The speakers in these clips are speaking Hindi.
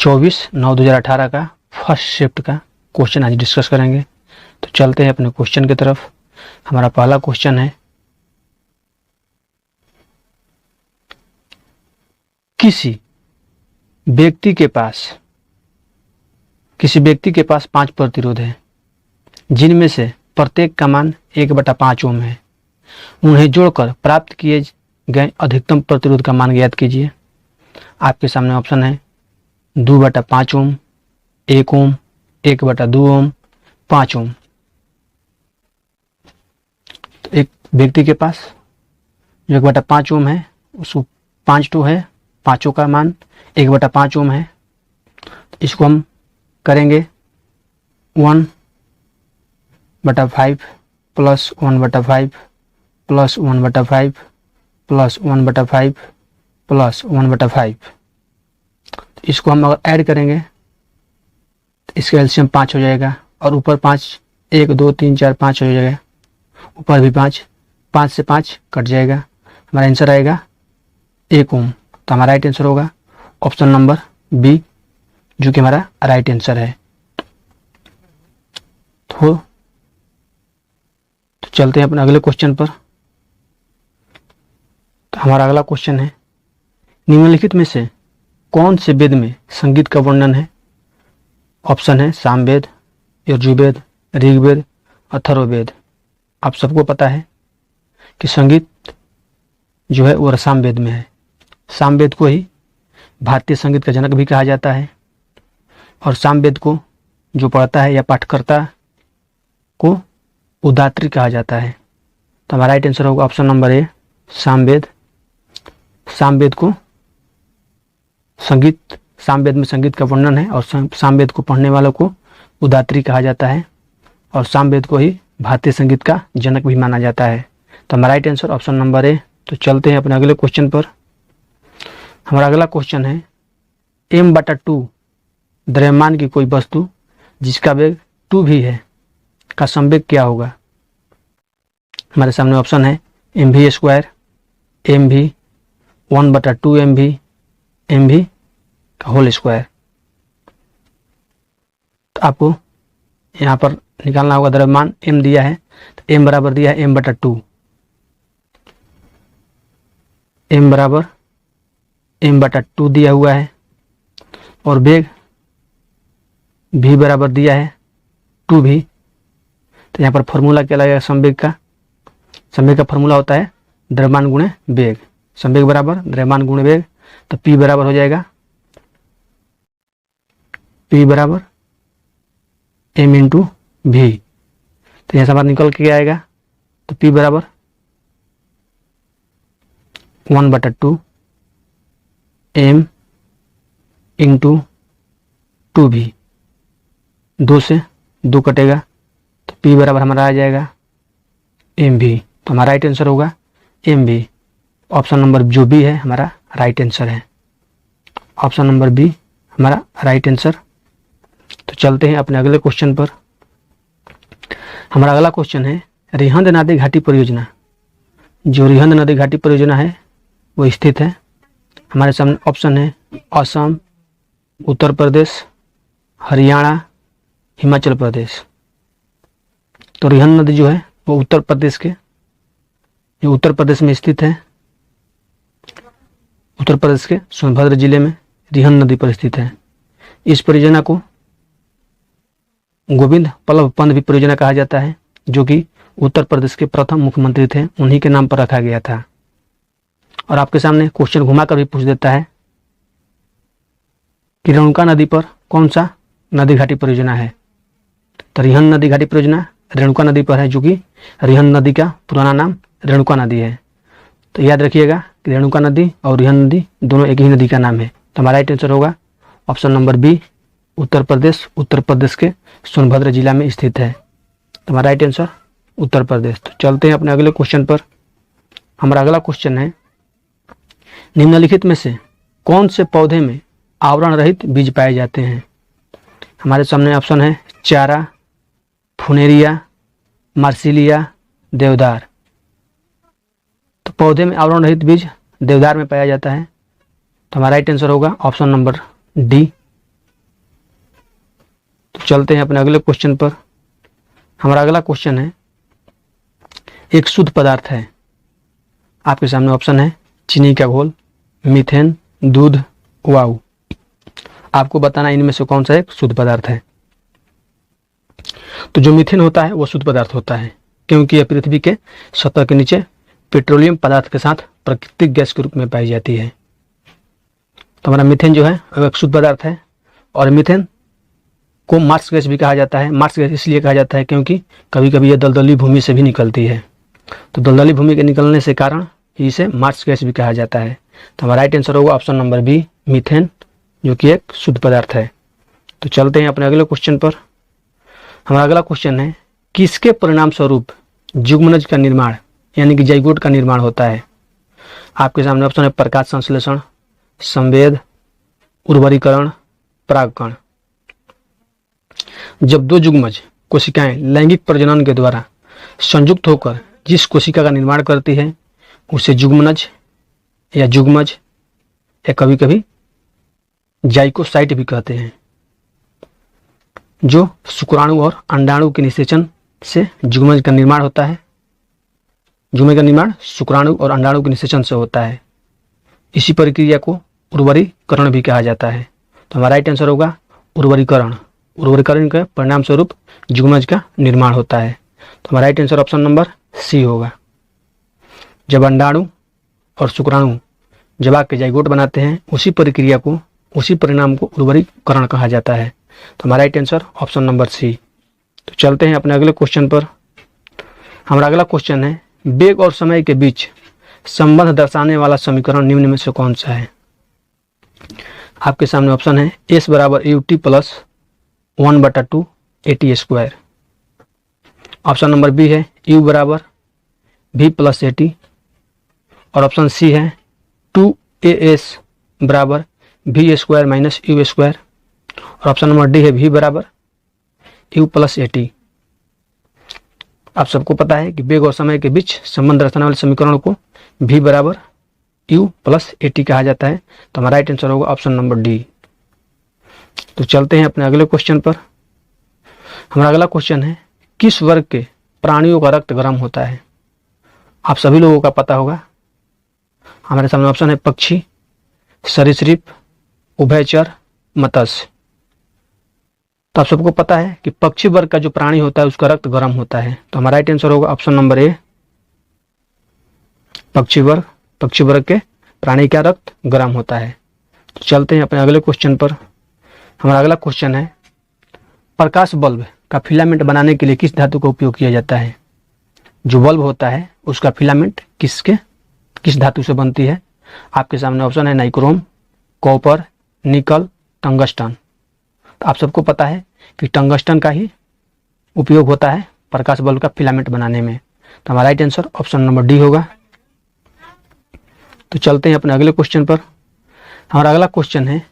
24/9/2018 का फर्स्ट शिफ्ट का क्वेश्चन आज डिस्कस करेंगे। तो चलते हैं अपने क्वेश्चन की तरफ। हमारा पहला क्वेश्चन है, किसी व्यक्ति के पास 5 प्रतिरोध है, जिनमें से प्रत्येक का मान 1/5 ओम है। उन्हें जोड़कर प्राप्त किए गए अधिकतम प्रतिरोध का मान ज्ञात कीजिए। आपके सामने ऑप्शन है 2/5 ओम, 1 ओम, 1/2 ओम, 5 ओम। तो एक व्यक्ति के पास जो 1/5 ओम है, उसको 5 है, पाँचों का मान 1/5 ओम है। इसको हम करेंगे 1/5 प्लस 1/5 प्लस 1/5 प्लस 1/5 प्लस 1/5। इसको हम अगर ऐड करेंगे तो इसका एलसीएम 5 हो जाएगा, और ऊपर 5, 1 2 3 4 5 हो जाएगा, ऊपर भी 5, 5 से 5 कट जाएगा। हमारा आंसर आएगा 1 ओम। तो हमारा राइट आंसर होगा ऑप्शन नंबर बी, जो कि हमारा राइट आंसर है। तो चलते हैं अपने अगले क्वेश्चन पर। तो हमारा अगला क्वेश्चन है, निम्नलिखित में से कौन से वेद में संगीत का वर्णन है? ऑप्शन है सामवेद, यजुर्वेद, ऋग्वेद, अथर्ववेद। आप सबको पता है कि संगीत जो है वो सामवेद में है। सामवेद को ही भारतीय संगीत का जनक भी कहा जाता है, और सामवेद को जो पढ़ता है या पाठकर्ता को उदात्री कहा जाता है। तो हमारा राइट आंसर होगा option number A, Samaveda. Samaveda को सामवेद में संगीत का वर्णन है, और सामवेद को पढ़ने वालों को उदात्री कहा जाता है, और सामवेद को ही भारतीय संगीत का जनक भी माना जाता है। तो हमारा right answer option number A. तो चलते हैं अपने अगले क्वेश्चन पर। हमारा अगला क्वेश्चन है, m/2 द्रव्यमान की कोई वस्तु जिसका वेग 2 भी है का संवेग क्या होगा? हमारे सामने ऑप्शन है mv², mv, 1/2 mv, mv का होल स्क्वायर। तो आपको यहाँ पर निकालना होगा द्रव्यमान m दिया है, तो m बराबर दिया है m/2, m बराबर m/2 दिया हुआ है, और वेग v बराबर दिया है 2v। तो यहाँ पर फॉर्मूला क्या लगेगा संवेग का? संवेग का फॉर्मूला होता है द्रव्यमान गुणे वेग। संवेग बराबर द्रव्यमान गुणे वेग। तो p बराबर हो जाएगा p बराबर m × v। तो यहाँ से हमारा निकल के आएगा, तो p बराबर 1/2 m × 2v। 2 से 2 कटेगा, तो p बराबर हमारा आ जाएगा mv। तो हमारा राइट आंसर होगा mv। ऑप्शन नंबर जो बी है हमारा राइट आंसर है। ऑप्शन नंबर बी हमारा राइट आंसर। तो चलते हैं अपने अगले क्वेश्चन पर। हमारा अगला क्वेश्चन है, रिहंद नदी घाटी परियोजना। जो रिहंद नदी घाटी परियोजना है वो स्थित है, हमारे सामने ऑप्शन है असम, उत्तर प्रदेश, हरियाणा, हिमाचल प्रदेश। तो रिहंद नदी जो है वो उत्तर प्रदेश में स्थित है। उत्तर प्रदेश के सोनभद्र जिले में रिहंद नदी पर स्थित है। इस परियोजना को गोविंद बल्लभ पंत भी परियोजना कहा जाता है, जो कि उत्तर प्रदेश के प्रथम मुख्यमंत्री थे, उन्हीं के नाम पर रखा गया था। और आपके सामने क्वेश्चन घुमाकर भी पूछ देता है कि रेणुका नदी पर कौन सा नदी घाटी परियोजना है? तो रिहंद नदी घाटी परियोजना रेणुका नदी पर है, जो कि रिहंद नदी का पुराना नाम रेणुका नदी है। तो याद रखिएगा कि रेणुका नदी और रिहंद नदी दोनों एक ही नदी का नाम है। तो हमारा राइट आंसर होगा option number B, Uttar Pradesh के सोनभद्र जिला में स्थित है। तो हमारा राइट आंसर उत्तर प्रदेश। तो चलते हैं अपने अगले क्वेश्चन पर। हमारा अगला क्वेश्चन है, निम्नलिखित में से कौन से पौधे में आवरण रहित बीज पाए जाते हैं? हमारे सामने ऑप्शन है चारा, फुनेरिया, मार्सिलिया, देवदार। तो पौधे में आवरण रहित बीज देवदार में पाया जाता है। तो हमारा राइट आंसर होगा ऑप्शन नंबर डी, चलते हैं अपने अगले क्वेश्चन पर। हमारा अगला क्वेश्चन है, एक शुद्ध पदार्थ है, आपके सामने ऑप्शन है चीनी का घोल, मीथेन, दूध, वायु। आपको बताना इनमें से कौन सा एक शुद्ध पदार्थ है। तो जो मीथेन होता है वो शुद्ध पदार्थ होता है, क्योंकि यह पृथ्वी के सतह के नीचे पेट्रोलियम पदार्थ के साथ प्राकृतिक गैस के रूप में पाई जाती है। तो हमारा मीथेन जो है वो एक शुद्ध पदार्थ है। और मीथेन को मार्स गैस भी कहा जाता है। मार्स गैस इसलिए कहा जाता है क्योंकि कभी कभी यह दलदली भूमि से भी निकलती है। तो दलदली भूमि के निकलने से कारण इसे मार्स गैस भी कहा जाता है। तो हमारा राइट आंसर होगा ऑप्शन नंबर बी, मीथेन, जो कि एक शुद्ध पदार्थ है। तो चलते हैं अपने अगले क्वेश्चन पर। हमारा अगला क्वेश्चन है, किसके परिणाम स्वरूप युग्मनज का निर्माण यानी कि जाइगोट का निर्माण होता है। आपके सामने ऑप्शन है प्रकाश संश्लेषण, संवेद, उर्वरीकरण, परागकण। जब दो युग्मज कोशिकाएं लैंगिक प्रजनन के द्वारा संयुक्त होकर जिस कोशिका का निर्माण करती है उसे युग्मनज या युग्मज या कभी कभी जाइकोसाइट भी कहते हैं। जो शुक्राणु और अंडाणु के निषेचन से युग्मज का निर्माण होता है। युग्मज का निर्माण शुक्राणु और अंडाणु के निषेचन से होता है। इसी प्रक्रिया को उर्वरीकरण भी कहा जाता है। तो हमारा राइट आंसर होगा उर्वरीकरण। उर्वरीकरण के परिणाम स्वरूप युग्मज का निर्माण होता है। तो हमारा right answer option number C होगा। जब अंडाणु और शुक्राणु जब आके जाइगोट बनाते हैं उसी प्रक्रिया को, उसी परिणाम को उर्वरीकरण कहा जाता है। तो हमारा right answer option number C. तो चलते हैं अपने अगले क्वेश्चन पर। हमारा अगला क्वेश्चन है, वेग और समय के बीच संबंध दर्शाने वाला समीकरण निम्न में से कौन सा है। आपके सामने ऑप्शन है एस बराबर U T plus 1/2 AT square. Option number B है यू बराबर भी प्लस AT। और ऑप्शन सी है 2AS बराबर V square minus U square. और ऑप्शन नंबर डी है भी बराबर यू प्लस AT। आप सबको पता है कि वेग और समय के बीच संबंध दर्शाने वाले समीकरण को भी बराबर यू प्लस AT कहा जाता है। तो हमारा राइट आंसर होगा ऑप्शन नंबर डी। तो चलते हैं अपने अगले क्वेश्चन पर। हमारा अगला क्वेश्चन है, किस वर्ग के प्राणियों का रक्त गर्म होता है। आप सभी लोगों का पता होगा। हमारे सामने ऑप्शन है पक्षी, सरीसृप, उभयचर, मत्स्य। तो आप सबको पता है कि पक्षी वर्ग का जो प्राणी होता है उसका रक्त गर्म होता है। तो हमारा राइट आंसर होगा ऑप्शन नंबर ए, पक्षी वर्ग के प्राणी का रक्त गर्म होता है। तो चलते हैं अपने अगले क्वेश्चन पर। हमारा अगला क्वेश्चन है, प्रकाश बल्ब का फिलामेंट बनाने के लिए किस धातु का उपयोग किया जाता है। जो बल्ब होता है उसका फिलामेंट किस धातु से बनती है। आपके सामने ऑप्शन है नाइक्रोम, कॉपर, निकल, टंगस्टन। तो आप सबको पता है कि टंगस्टन का ही उपयोग होता है प्रकाश बल्ब का फिलामेंट बनाने में। तो हमारा right answer option number D होगा। तो चलते हैं अपने अगले क्वेश्चन पर। हमारा अगला क्वेश्चन है,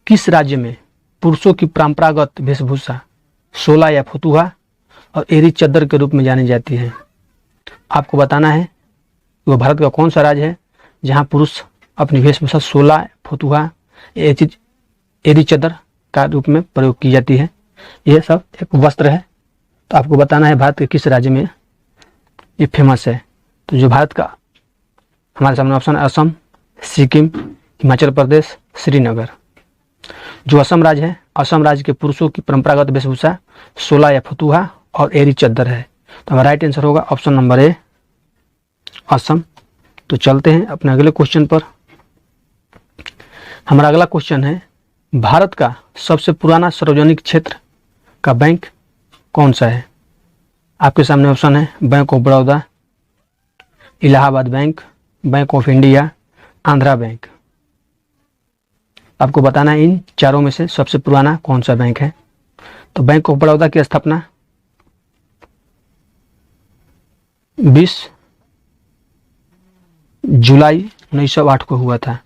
किस राज्य में पुरुषों की परंपरागत वेशभूषा सोला या फतुहा और एरी चद्दर के रूप में जानी जाती है। आपको बताना है कि वह भारत का कौन सा राज्य है जहां पुरुष अपनी वेशभूषा सोला, फतुहा, एरी चद्दर का रूप में प्रयोग की जाती है। यह सब एक वस्त्र है। तो आपको बताना है भारत के किस राज्य में ये फेमस है। तो जो भारत का, हमारे सामने ऑप्शन है असम, सिक्किम, हिमाचल प्रदेश, श्रीनगर। जो असम राज्य है, असम राज्य के पुरुषों की परंपरागत वेशभूषा सोला या फतुहा और एरी चद्दर है। तो हमारा राइट आंसर होगा ऑप्शन नंबर ए, असम। तो चलते हैं अपने अगले क्वेश्चन पर। हमारा अगला क्वेश्चन है, भारत का सबसे पुराना सार्वजनिक क्षेत्र का बैंक कौन सा है। आपके सामने ऑप्शन है bank of Baroda, Allahabad bank, bank of India, Andhra bank. आपको बताना है इन चारों में से सबसे पुराना कौन सा बैंक है। तो बैंक ऑफ बड़ौदा की स्थापना 20 जुलाई 1908 को हुआ था।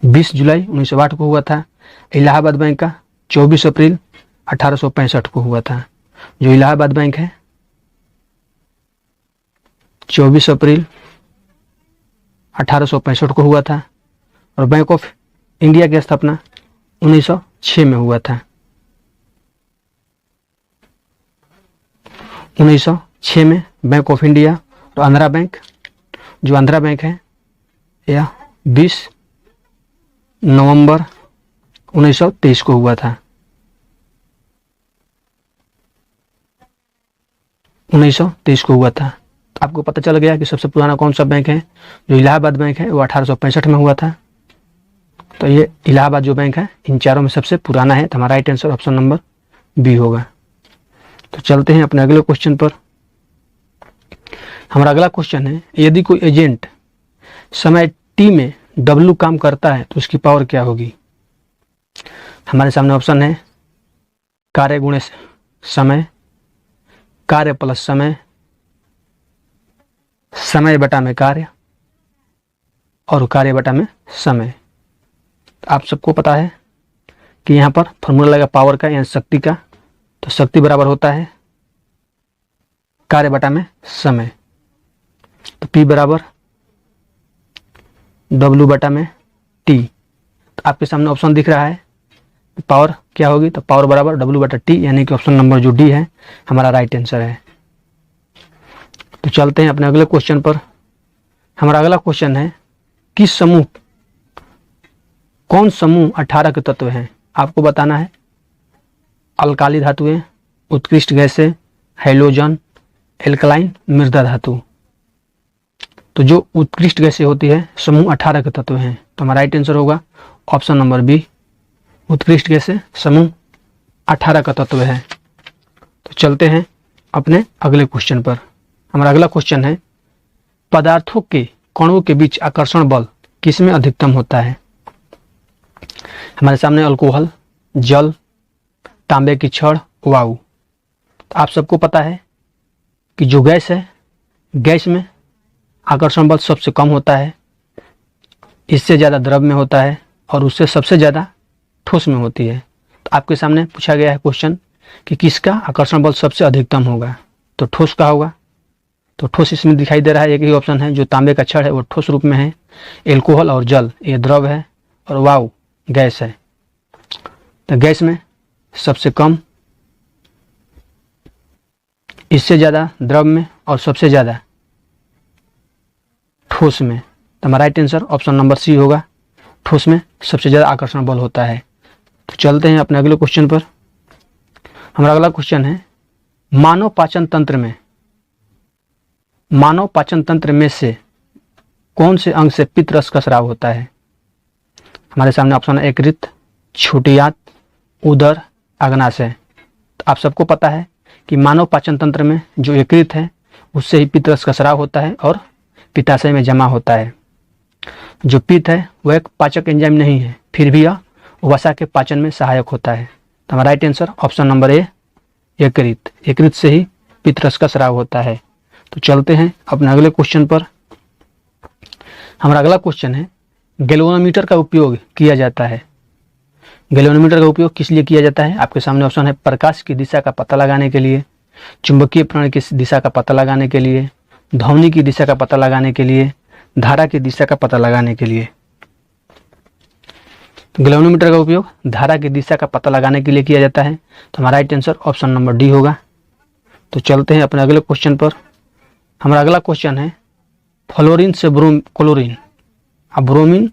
20 जुलाई 1908 को हुआ था। इलाहाबाद बैंक का 24 अप्रैल 1865 को हुआ था। जो इलाहाबाद बैंक है 24 अप्रैल 1865 को हुआ था। और बैंक ऑफ इंडिया की स्थापना 1906 में हुआ था। 1906 में बैंक ऑफ इंडिया और आंध्रा बैंक, जो आंध्रा बैंक है यह 20 नवंबर 1923 को हुआ था। 1923 को हुआ था। आपको पता चल गया कि सबसे पुराना कौन सा बैंक है। जो इलाहाबाद बैंक है वो 1865 में हुआ था। तो ये इलाहाबाद जो बैंक है इन चारों में सबसे पुराना है। तो हमारा right answer option number B होगा। तो चलते हैं अपने अगले क्वेश्चन पर। हमारा अगला क्वेश्चन है, यदि कोई एजेंट समय टी में W काम करता है तो उसकी पावर क्या होगी। हमारे सामने ऑप्शन है कार्य गुणे समय, कार्य प्लस समय, समय बटा में कार्य और कार्य बटा में समय। आप सबको पता है कि यहाँ पर फॉर्मूला लगा पावर का या शक्ति का। तो शक्ति बराबर होता है कार्य बटा में समय। तो P बराबर W बटा में T। तो आपके सामने ऑप्शन दिख रहा है पावर क्या होगी। तो पावर बराबर W बटा T, यानी कि ऑप्शन नंबर जो डी है हमारा राइट आंसर है। तो चलते हैं अपने अगले क्वेश्चन पर। हमारा अगला क्वेश्चन है, किस समूह, कौन समूह 18 के तत्व हैं। आपको बताना है अल्काली धातुएं, उत्कृष्ट गैसें, हैलोजन, एल्कलाइन, मृदा धातु। तो जो उत्कृष्ट गैसें होती है समूह 18 के तत्व हैं। तो हमारा राइट आंसर होगा ऑप्शन नंबर बी, उत्कृष्ट गैसें समूह 18 का तत्व है। तो चलते हैं अपने अगले क्वेश्चन पर। हमारा अगला क्वेश्चन है, पदार्थों के कणों के बीच आकर्षण बल किसमें अधिकतम होता है। हमारे सामने अल्कोहल, जल, तांबे की छड़, वायु। तो आप सबको पता है कि जो गैस है, गैस में आकर्षण बल सबसे कम होता है, इससे ज़्यादा द्रव में होता है और उससे सबसे ज़्यादा ठोस में होती है। तो आपके सामने पूछा गया है क्वेश्चन कि किसका आकर्षण बल सबसे अधिकतम होगा। तो ठोस का होगा। तो ठोस इसमें दिखाई दे रहा है, एक ही ऑप्शन है, जो तांबे का छड़ है वो ठोस रूप में है, एल्कोहल और जल ये द्रव है और वायु गैस है। तो गैस में सबसे कम, इससे ज़्यादा द्रव में और सबसे ज़्यादा ठोस में। तो हमारा right answer option number C होगा, ठोस में सबसे ज़्यादा आकर्षण बल होता है। तो चलते हैं अपने अगले क्वेश्चन पर। हमारा अगला क्वेश्चन है, मानव पाचन तंत्र में से कौन से अंग से पित्त रस का स्राव होता है। हमारे सामने ऑप्शन है यकृत, छोटी आंत, उदर, अग्नाशय। तो आप सबको पता है कि मानव पाचन तंत्र में जो यकृत है उससे ही पित्त रस का स्राव होता है और पित्ताशय में जमा होता है। जो पित्त है वह एक पाचक एंजाइम नहीं है, फिर भी यह वसा के पाचन में सहायक होता है। तो हमारा right answer option number A, यकृत। यकृत से ही पित्त रस का स्राव होता है। तो चलते हैं अपने अगले क्वेश्चन पर। हमारा अगला क्वेश्चन है, गैल्वेनोमीटर का उपयोग किया जाता है। गैल्वेनोमीटर का उपयोग किस लिए किया जाता है। आपके सामने ऑप्शन है प्रकाश की दिशा का पता लगाने के लिए, चुंबकीय प्रणाली की दिशा का पता लगाने के लिए, ध्वनि की दिशा का पता लगाने के लिए, धारा की दिशा का पता लगाने के लिए। गैल्वेनोमीटर का उपयोग धारा की दिशा का पता लगाने के लिए किया जाता है। तो हमारा right answer option number D होगा। तो चलते हैं अपने अगले क्वेश्चन पर। हमारा अगला क्वेश्चन है, फ्लोरीन से क्लोरीन, अब ब्रोमीन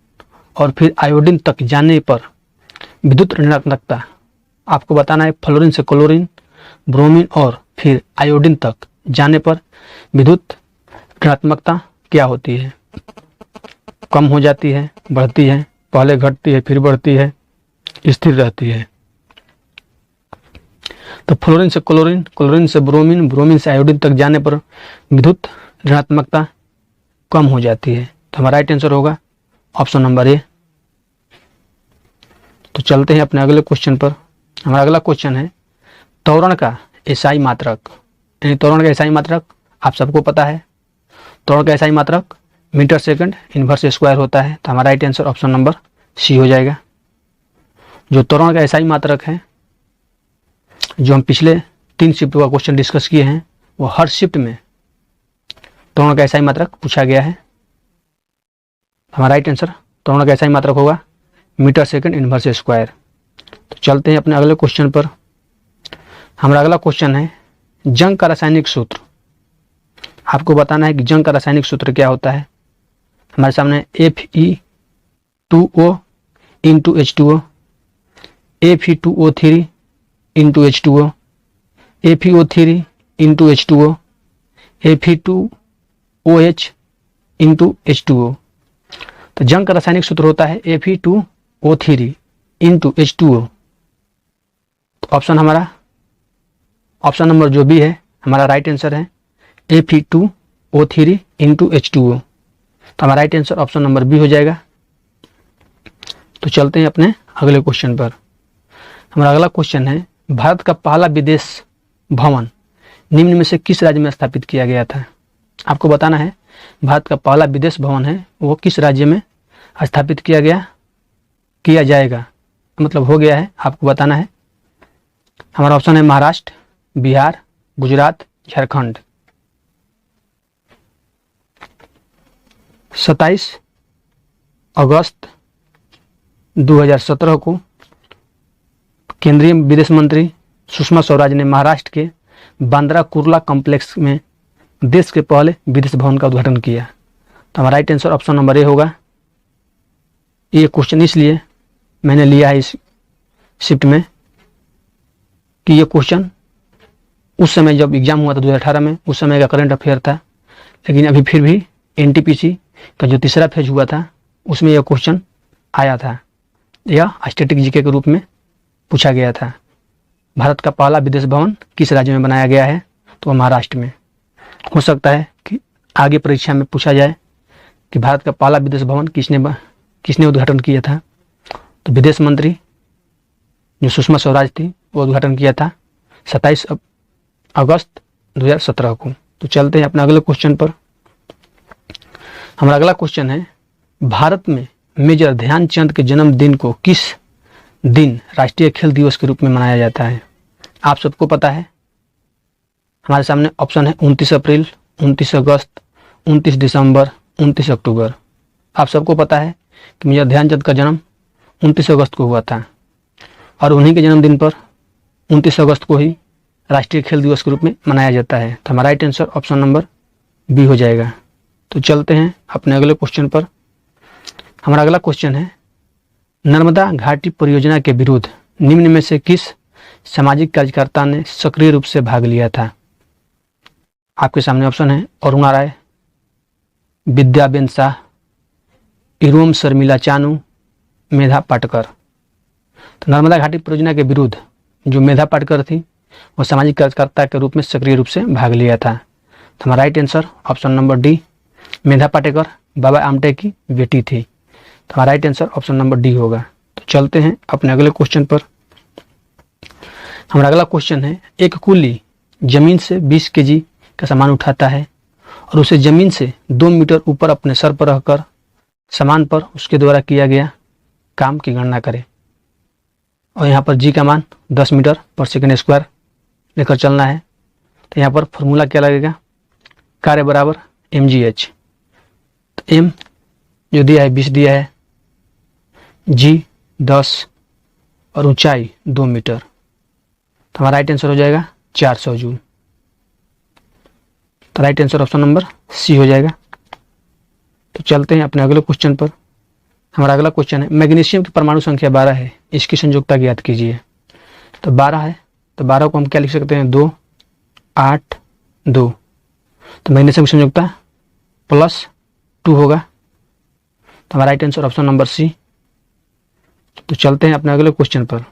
और फिर आयोडीन तक जाने पर विद्युत ऋणात्मकता। आपको बताना है फ्लोरीन से क्लोरीन, ब्रोमीन और फिर आयोडीन तक जाने पर विद्युत ऋणात्मकता क्या होती है। कम हो जाती है, बढ़ती है, पहले घटती है फिर बढ़ती है, स्थिर रहती है। तो फ्लोरीन से क्लोरीन, क्लोरीन से ब्रोमीन, ब्रोमीन से आयोडीन तक जाने पर विद्युत ऋणात्मकता कम हो जाती है। तो हमारा राइट आंसर होगा ऑप्शन नंबर ए। तो चलते हैं अपने अगले क्वेश्चन पर। हमारा अगला क्वेश्चन है, त्वरण का एसआई मात्रक। यानी त्वरण का एसआई मात्रक आप सबको पता है, त्वरण का एसआई मात्रक मीटर सेकंड इनवर्स स्क्वायर होता है। तो हमारा right answer option number C हो जाएगा। जो त्वरण का एसआई मात्रक है, जो हम पिछले 3 शिफ्ट का क्वेश्चन डिस्कस किए हैं, वो हर शिफ्ट में त्वरण का एसआई मात्रक पूछा गया है। हमारा राइट आंसर त्वरण का एसआई मात्रक होगा मीटर सेकंड इनवर्स स्क्वायर। तो चलते हैं अपने अगले क्वेश्चन पर। हमारा अगला क्वेश्चन है जंग का रासायनिक सूत्र। आपको बताना है कि जंग का रासायनिक सूत्र क्या होता है। हमारे सामने Fe2O into H2O, Fe2O3 into H2O, FeO3 into H2O, Fe2OH into H2O। तो जंग का रासायनिक सूत्र होता है Fe2O3 इंटू H2O। तो ऑप्शन हमारा ऑप्शन नंबर जो बी है हमारा राइट आंसर है Fe2O3 इंटू H2O। तो हमारा right answer option number B हो जाएगा। तो चलते हैं अपने अगले क्वेश्चन पर। हमारा अगला क्वेश्चन है भारत का पहला विदेश भवन निम्न में से किस राज्य में स्थापित किया गया था। आपको बताना है भारत का पहला विदेश भवन है वो किस राज्य में स्थापित किया जाएगा, मतलब हो गया है, आपको बताना है। हमारा ऑप्शन है महाराष्ट्र, बिहार, गुजरात, झारखंड। 27 अगस्त 2017 को केंद्रीय विदेश मंत्री सुषमा स्वराज ने महाराष्ट्र के बांद्रा कुर्ला कॉम्प्लेक्स में देश के पहले विदेश भवन का उद्घाटन किया। तो हमारा right answer option number A होगा। ये क्वेश्चन इसलिए मैंने लिया है इस शिफ्ट में कि ये क्वेश्चन उस समय जब एग्जाम हुआ था 2018 में, उस समय का करंट अफेयर था, लेकिन अभी फिर भी एनटीपीसी का जो तीसरा फेज हुआ था उसमें यह क्वेश्चन आया था। यह स्टैटिक जीके के रूप में पूछा गया था। भारत का पहला विदेश भवन किस राज्य में बनाया गया है, तो वह महाराष्ट्र में। हो सकता है कि आगे परीक्षा में पूछा जाए कि भारत का पहला विदेश भवन किसने उद्घाटन किया था। तो विदेश मंत्री जो सुषमा स्वराज थी वो उद्घाटन किया था 27 अगस्त 2017 को। तो चलते हैं अपने अगले क्वेश्चन पर। हमारा अगला क्वेश्चन है भारत में मेजर ध्यानचंद के जन्मदिन को किस दिन राष्ट्रीय खेल दिवस के रूप में मनाया जाता है। आप सबको पता है, हमारे सामने ऑप्शन है 29 अप्रैल, 29 अगस्त, 29 दिसंबर, 29 अक्टूबर। आप सबको पता है कि मेजर ध्यानचंद का जन्म 29 अगस्त को हुआ था और उन्हीं के जन्मदिन पर 29 अगस्त को ही राष्ट्रीय खेल दिवस के रूप में मनाया जाता है। तो हमारा right answer option number B हो जाएगा। तो चलते हैं अपने अगले क्वेश्चन पर। हमारा अगला क्वेश्चन है नर्मदा घाटी परियोजना के विरुद्ध निम्न में से किस सामाजिक कार्यकर्ता ने सक्रिय रूप से भाग लिया था। आपके सामने ऑप्शन है अरुणा राय, विद्याबेन शाह, इरोम शर्मिला चानू, मेधा पाटकर। तो नर्मदा घाटी परियोजना के विरुद्ध जो मेधा पाटकर थी वो सामाजिक कार्यकर्ता के रूप में सक्रिय रूप से भाग लिया था। तो हमारा right answer option number D, Medha Patkar Baba Amte की बेटी थी। तो हमारा right answer option number D होगा। तो चलते हैं अपने अगले क्वेश्चन पर। हमारा अगला क्वेश्चन है एक कुली जमीन से 20 केजी का सामान उठाता है और उसे जमीन से 2 मीटर ऊपर अपने सर पर रखकर सामान पर उसके द्वारा किया गया काम की गणना करें। और यहाँ पर जी का मान 10 मीटर पर सेकेंड स्क्वायर लेकर चलना है। तो यहाँ पर फॉर्मूला क्या लगेगा, कार्य बराबर mgh। तो m जो दिया है 20 दिया है, g 10 और ऊंचाई 2 मीटर। तो हमारा राइट आंसर हो जाएगा 400 जूल। तो right answer option number C हो जाएगा। तो चलते हैं अपने अगले क्वेश्चन पर। हमारा अगला क्वेश्चन है मैग्नीशियम की परमाणु संख्या 12 है, इसकी संयोजकता ज्ञात कीजिए। तो 12 है, तो 12 को हम क्या लिख सकते हैं, 2 8 2। तो मैग्नीशियम की संयोजकता +2 होगा। तो हमारा right answer option number C. तो चलते हैं अपने अगले क्वेश्चन पर।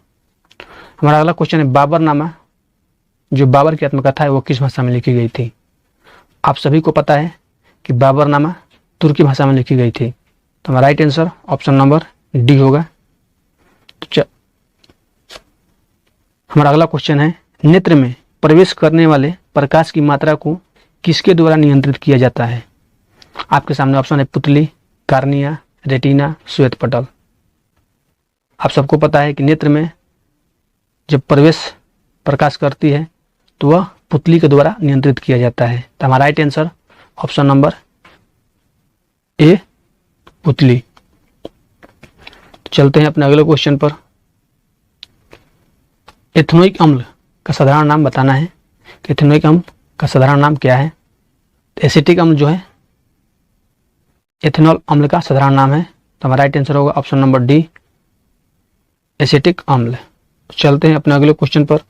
हमारा अगला क्वेश्चन है बाबरनामा, जो बाबर की आत्मकथा है वो किस भाषा में लिखी गई थी। आप सभी को पता है कि बाबरनामा तुर्की भाषा में लिखी गई थी। तो हमारा right answer option number D होगा। तो हमारा अगला क्वेश्चन है नेत्र में प्रवेश करने वाले प्रकाश की मात्रा को किसके द्वारा नियंत्रित किया जाता है। आपके सामने ऑप्शन है पुतली, कार्निया, रेटिना, श्वेत पटल। आप सबको पता है कि नेत्र में जब प्रकाश करती है तो वह पुतली के द्वारा नियंत्रित किया जाता है। तो हमारा right answer option number A, पुतली। चलते हैं अपने अगले क्वेश्चन पर। एथेनोइक अम्ल का साधारण नाम बताना है कि एथेनोइक अम्ल का साधारण नाम क्या है। एसिटिक अम्ल जो है एथेनॉल अम्ल का साधारण नाम है, तो हमारा राइट आंसर होगा ऑप्शन नंबर डी, एसिटिक अम्ल। चलते हैं अपने अगले क्वेश्चन पर।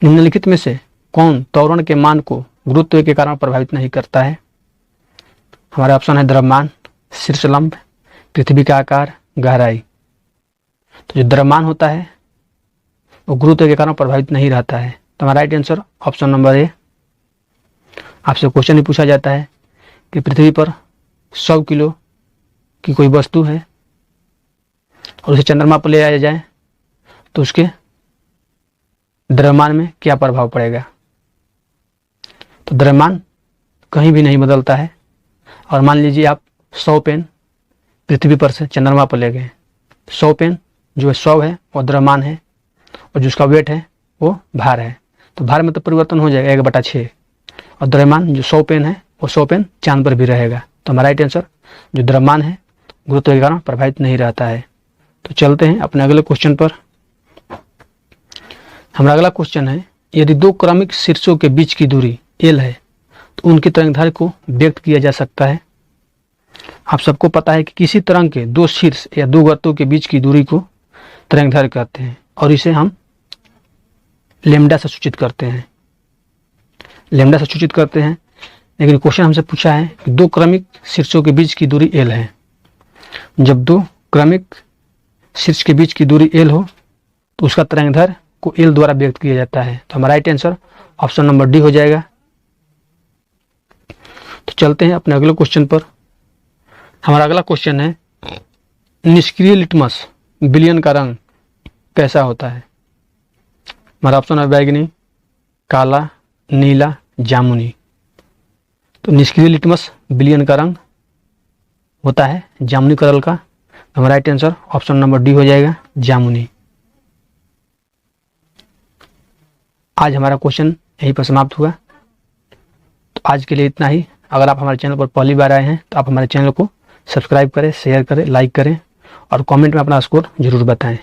निम्नलिखित में से कौन त्वरण के मान को गुरुत्व के कारण प्रभावित नहीं करता है। हमारे ऑप्शन है द्रव्यमान, शीर्षलंब, पृथ्वी का आकार, गहराई। तो जो द्रव्यमान होता है वो गुरुत्व के कारण प्रभावित नहीं रहता है, तो हमारा right answer option number A. आपसे क्वेश्चन ही पूछा जाता है कि पृथ्वी पर 100 किलो की कोई वस्तु है और उसे चंद्रमा पर ले आया जाए तो उसके द्रव्यमान में क्या प्रभाव पड़ेगा। तो द्रव्यमान कहीं भी नहीं बदलता है, और मान लीजिए आप 100 पेन पृथ्वी पर से चंद्रमा पर ले गए, 100 पेन जो है 100 है वो द्रव्यमान है, और जिसका वेट है वो भार है, तो भार में तो परिवर्तन हो जाएगा 1/6, और द्रव्यमान जो 100 पेन है वो 100 पेन चांद पर भी रहेगा। तो हमारा राइट आंसर जो द्रव्यमान है गुरुत्व के कारण प्रभावित नहीं रहता है। तो चलते हैं अपने अगले क्वेश्चन पर। हमारा अगला क्वेश्चन है, यदि दो क्रमिक शीर्षों के बीच की दूरी L है तो उनकी तरंगदैर्घ्य को व्यक्त किया जा सकता है। आप सबको पता है कि किसी तरंग के दो शीर्ष या दो गर्तों के बीच की दूरी को तरंगदैर्घ्य कहते हैं, और इसे हम लैम्डा से सूचित करते हैं, लेकिन क्वेश्चन हमसे पूछा है कि दो क्रमिक शीर्षों के बीच की दूरी L है। जब दो क्रमिक शीर्ष के बीच की दूरी L हो तो उसका तरंगदैर्घ्य को L द्वारा व्यक्त किया जाता है, तो हमारा right answer option number D हो जाएगा। तो चलते हैं अपने अगले क्वेश्चन पर। हमारा अगला क्वेश्चन है, निष्क्रिय लिटमस विलयन का रंग कैसा होता है। हमारा ऑप्शन है बैगनी, काला, नीला, जामुनी। तो निष्क्रिय लिटमस विलयन का रंग होता है जामुनी कलर का, हमारा right answer option number D हो जाएगा, जामुनी। आज हमारा क्वेश्चन यहीं पर समाप्त हुआ। तो आज के लिए इतना ही। अगर आप हमारे चैनल पर पहली बार आए हैं तो आप हमारे चैनल को सब्सक्राइब करें, शेयर करें, लाइक करें और कमेंट में अपना स्कोर जरूर बताएं।